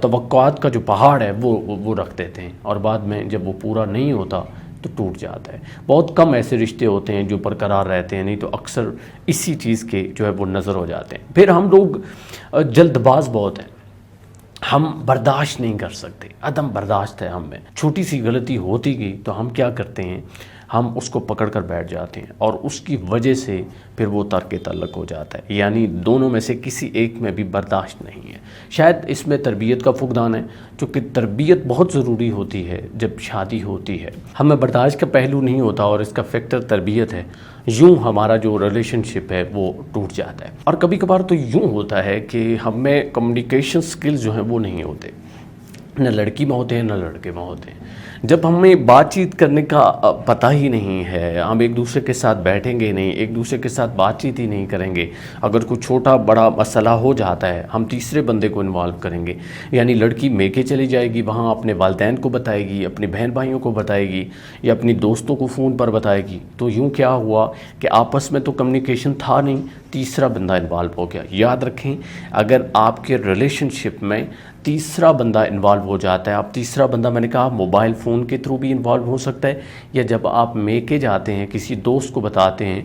توقعات کا جو پہاڑ ہے وہ رکھ دیتے ہیں، اور بعد میں جب وہ پورا نہیں ہوتا تو ٹوٹ جاتا ہے۔ بہت کم ایسے رشتے ہوتے ہیں جو برقرار رہتے ہیں، نہیں تو اکثر اسی چیز کے جو ہے وہ نظر ہو جاتے ہیں۔ پھر ہم لوگ جلد باز بہت ہیں، ہم برداشت نہیں کر سکتے، عدم برداشت ہے ہم میں۔ چھوٹی سی غلطی ہوتی گئی تو ہم کیا کرتے ہیں، ہم اس کو پکڑ کر بیٹھ جاتے ہیں، اور اس کی وجہ سے پھر وہ ترک تعلق ہو جاتا ہے، یعنی دونوں میں سے کسی ایک میں بھی برداشت نہیں ہے۔ شاید اس میں تربیت کا فقدان ہے، چونکہ تربیت بہت ضروری ہوتی ہے جب شادی ہوتی ہے۔ ہمیں برداشت کا پہلو نہیں ہوتا اور اس کا فیکٹر تربیت ہے، یوں ہمارا جو ریلیشن شپ ہے وہ ٹوٹ جاتا ہے۔ اور کبھی کبھار تو یوں ہوتا ہے کہ ہم میں کمیونیکیشن سکلز جو ہیں وہ نہیں ہوتے، نہ لڑکی میں ہوتے ہیں نہ لڑکے میں ہوتے ہیں۔ جب ہمیں بات چیت کرنے کا پتہ ہی نہیں ہے، ہم ایک دوسرے کے ساتھ بیٹھیں گے نہیں، ایک دوسرے کے ساتھ بات چیت ہی نہیں کریں گے، اگر کوئی چھوٹا بڑا مسئلہ ہو جاتا ہے ہم تیسرے بندے کو انوالو کریں گے، یعنی لڑکی میکے چلی جائے گی، وہاں اپنے والدین کو بتائے گی، اپنے بہن بھائیوں کو بتائے گی، یا اپنی دوستوں کو فون پر بتائے گی، تو یوں کیا ہوا کہ آپس میں تو کمیونیکیشن تھا نہیں، تیسرا بندہ انوالو ہو گیا۔ یاد رکھیں، اگر آپ کے ریلیشن شپ میں تیسرا بندہ انوالو ہو جاتا ہے، آپ تیسرا بندہ، میں نے کہا موبائل فون کے تھرو بھی انوالو ہو سکتا ہے، یا جب آپ میکے جاتے ہیں کسی دوست کو بتاتے ہیں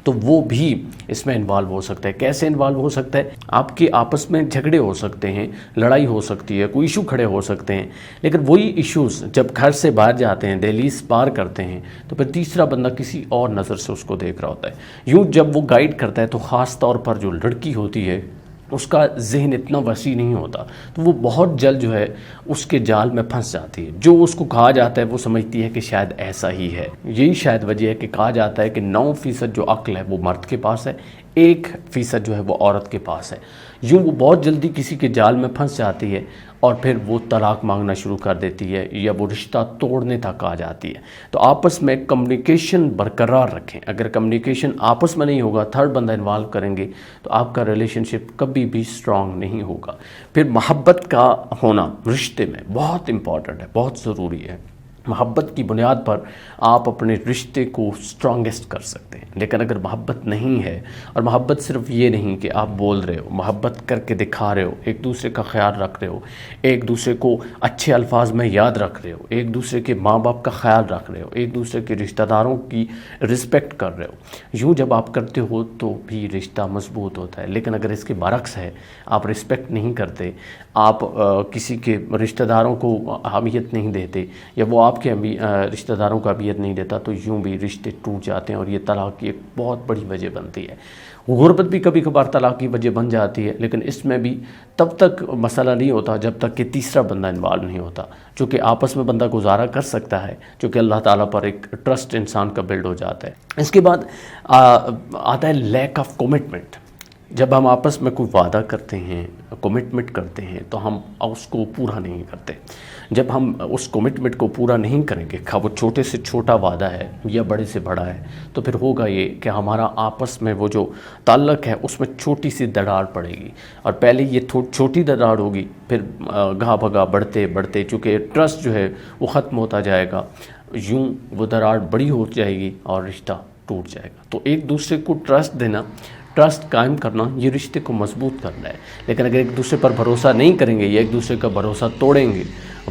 تو وہ بھی اس میں انوالو ہو سکتا ہے۔ کیسے انوالو ہو سکتا ہے؟ آپ کے آپس میں جھگڑے ہو سکتے ہیں، لڑائی ہو سکتی ہے، کوئی ایشو کھڑے ہو سکتے ہیں، لیکن وہی ایشوز جب گھر سے باہر جاتے ہیں، دہلیز پار کرتے ہیں، تو پھر تیسرا بندہ کسی اور نظر سے اس کو دیکھ رہا ہوتا ہے۔ یوں جب وہ گائیڈ کرتا ہے تو خاص طور پر جو لڑکی ہوتی ہے اس کا ذہن اتنا وسیع نہیں ہوتا، تو وہ بہت جلد جو ہے اس کے جال میں پھنس جاتی ہے۔ جو اس کو کہا جاتا ہے وہ سمجھتی ہے کہ شاید ایسا ہی ہے۔ یہی شاید وجہ ہے کہ کہا جاتا ہے کہ 9% جو عقل ہے وہ مرد کے پاس ہے، 1% جو ہے وہ عورت کے پاس ہے۔ یوں وہ بہت جلدی کسی کے جال میں پھنس جاتی ہے اور پھر وہ طلاق مانگنا شروع کر دیتی ہے، یا وہ رشتہ توڑنے تک آ جاتی ہے۔ تو آپس میں کمیونیکیشن برقرار رکھیں۔ اگر کمیونیکیشن آپس میں نہیں ہوگا، تھرڈ بندہ انوالو کریں گے، تو آپ کا ریلیشن شپ کبھی بھی سٹرونگ نہیں ہوگا۔ پھر محبت کا ہونا رشتے میں بہت امپورٹنٹ ہے، بہت ضروری ہے۔ محبت کی بنیاد پر آپ اپنے رشتے کو سٹرونگسٹ کر سکتے ہیں، لیکن اگر محبت نہیں ہے، اور محبت صرف یہ نہیں کہ آپ بول رہے ہو، محبت کر کے دکھا رہے ہو، ایک دوسرے کا خیال رکھ رہے ہو، ایک دوسرے کو اچھے الفاظ میں یاد رکھ رہے ہو، ایک دوسرے کے ماں باپ کا خیال رکھ رہے ہو، ایک دوسرے کے رشتہ داروں کی رسپیکٹ کر رہے ہو، یوں جب آپ کرتے ہو تو بھی رشتہ مضبوط ہوتا ہے۔ لیکن اگر اس کے برعکس ہے، آپ رسپیکٹ نہیں کرتے، آپ کسی کے رشتہ داروں کو اہمیت نہیں دیتے، یا وہ آپ کے رشتہ داروں کو اہمیت نہیں دیتا، تو یوں بھی رشتے ٹوٹ جاتے ہیں، اور یہ طلاق کی ایک بہت بڑی وجہ بنتی ہے۔ غربت بھی کبھی کبھار طلاق کی وجہ بن جاتی ہے، لیکن اس میں بھی تب تک مسئلہ نہیں ہوتا جب تک کہ تیسرا بندہ انوالو نہیں ہوتا، چونکہ آپس میں بندہ گزارا کر سکتا ہے، چونکہ اللہ تعالیٰ پر ایک ٹرسٹ انسان کا بلڈ ہو جاتا ہے۔ اس کے بعد آتا ہے لیک آف کمٹمنٹ۔ جب ہم آپس میں کوئی وعدہ کرتے ہیں، کمٹمنٹ کرتے ہیں، تو ہم اس کو پورا نہیں کرتے۔ جب ہم اس کمٹمنٹ کو پورا نہیں کریں گے، خواہ وہ چھوٹے سے چھوٹا وعدہ ہے یا بڑے سے بڑا ہے، تو پھر ہوگا یہ کہ ہمارا آپس میں وہ جو تعلق ہے اس میں چھوٹی سی دراڑ پڑے گی، اور پہلے یہ چھوٹی دراڑ ہوگی، پھر گاہ بھگا بڑھتے بڑھتے چونکہ ٹرسٹ جو ہے وہ ختم ہوتا جائے گا، یوں وہ دراڑ بڑی ہو جائے گی اور رشتہ ٹوٹ جائے گا۔ تو ایک دوسرے کو ٹرسٹ دینا، ٹرسٹ قائم کرنا، یہ رشتے کو مضبوط کرنا ہے۔ لیکن اگر ایک دوسرے پر بھروسہ نہیں کریں گے یا ایک دوسرے کا بھروسہ توڑیں گے،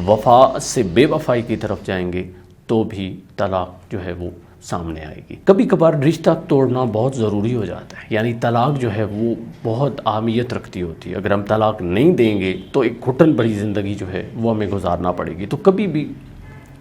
وفا سے بے وفائی کی طرف جائیں گے، تو بھی طلاق جو ہے وہ سامنے آئے گی۔ کبھی کبھار رشتہ توڑنا بہت ضروری ہو جاتا ہے، یعنی طلاق جو ہے وہ بہت اہمیت رکھتی ہوتی ہے۔ اگر ہم طلاق نہیں دیں گے تو ایک گھٹن بھری زندگی جو ہے وہ ہمیں گزارنا پڑے گی۔ تو کبھی بھی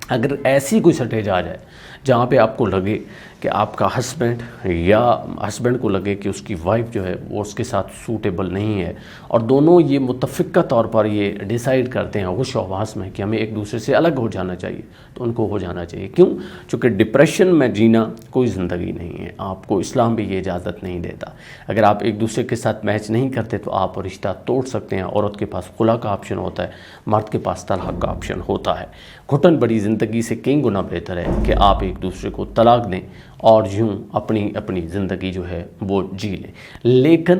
اگر ایسی کوئی سٹیج آ جائے جہاں پہ آپ کو لگے کہ آپ کا ہسبینڈ یا ہسبینڈ کو لگے کہ اس کی وائف جو ہے وہ اس کے ساتھ سوٹیبل نہیں ہے، اور دونوں یہ متفقہ طور پر یہ ڈیسائیڈ کرتے ہیں ہوش و حواس میں کہ ہمیں ایک دوسرے سے الگ ہو جانا چاہیے، تو ان کو ہو جانا چاہیے۔ کیوں؟ چونکہ ڈپریشن میں جینا کوئی زندگی نہیں ہے، آپ کو اسلام بھی یہ اجازت نہیں دیتا۔ اگر آپ ایک دوسرے کے ساتھ میچ نہیں کرتے تو آپ رشتہ توڑ سکتے ہیں۔ عورت کے پاس خلا کا آپشن ہوتا ہے، مرد کے پاس طلاق کا آپشن ہوتا ہے۔ گھٹن بڑی زندگی سے کئی گنا بہتر ہے کہ آپ ایک دوسرے کو طلاق دیں اور یوں اپنی زندگی جو ہے وہ جی لیں۔ لیکن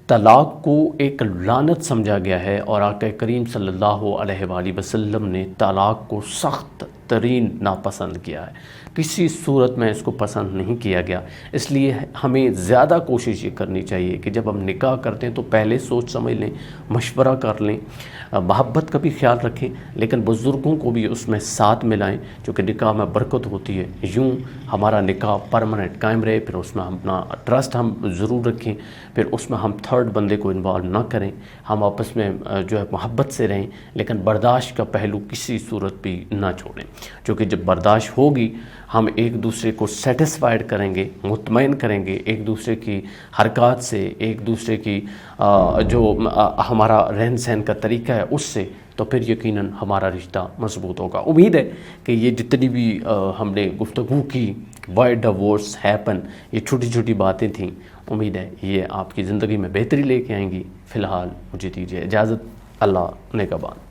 طلاق کو ایک لعنت سمجھا گیا ہے، اور آقا کریم صلی اللہ علیہ وآلہ وسلم نے طلاق کو سخت ترین ناپسند کیا ہے، کسی صورت میں اس کو پسند نہیں کیا گیا۔ اس لیے ہمیں زیادہ کوشش یہ کرنی چاہیے کہ جب ہم نکاح کرتے ہیں تو پہلے سوچ سمجھ لیں، مشورہ کر لیں، محبت کا بھی خیال رکھیں، لیکن بزرگوں کو بھی اس میں ساتھ ملائیں، چونکہ نکاح میں برکت ہوتی ہے۔ یوں ہمارا نکاح پرماننٹ قائم رہے، پھر اس میں ہم اپنا ٹرسٹ ہم ضرور رکھیں، پھر اس میں ہم تھرڈ بندے کو انوالو نہ کریں، ہم آپس میں جو ہے محبت سے رہیں، لیکن برداشت کا پہلو کسی صورت بھی نہ چھوڑیں، چونکہ جب برداشت ہوگی ہم ایک دوسرے کو سیٹسفائیڈ کریں گے، مطمئن کریں گے ایک دوسرے کی حرکات سے، ایک دوسرے کی جو ہمارا رہن سہن کا طریقہ ہے اس سے، تو پھر یقیناً ہمارا رشتہ مضبوط ہوگا۔ امید ہے کہ یہ جتنی بھی ہم نے گفتگو کی، وائی ڈیورس ہیپن، یہ چھوٹی چھوٹی باتیں تھیں، امید ہے یہ آپ کی زندگی میں بہتری لے کے آئیں گی۔ فی الحال مجھے دیجیے اجازت، اللہ نگہبان۔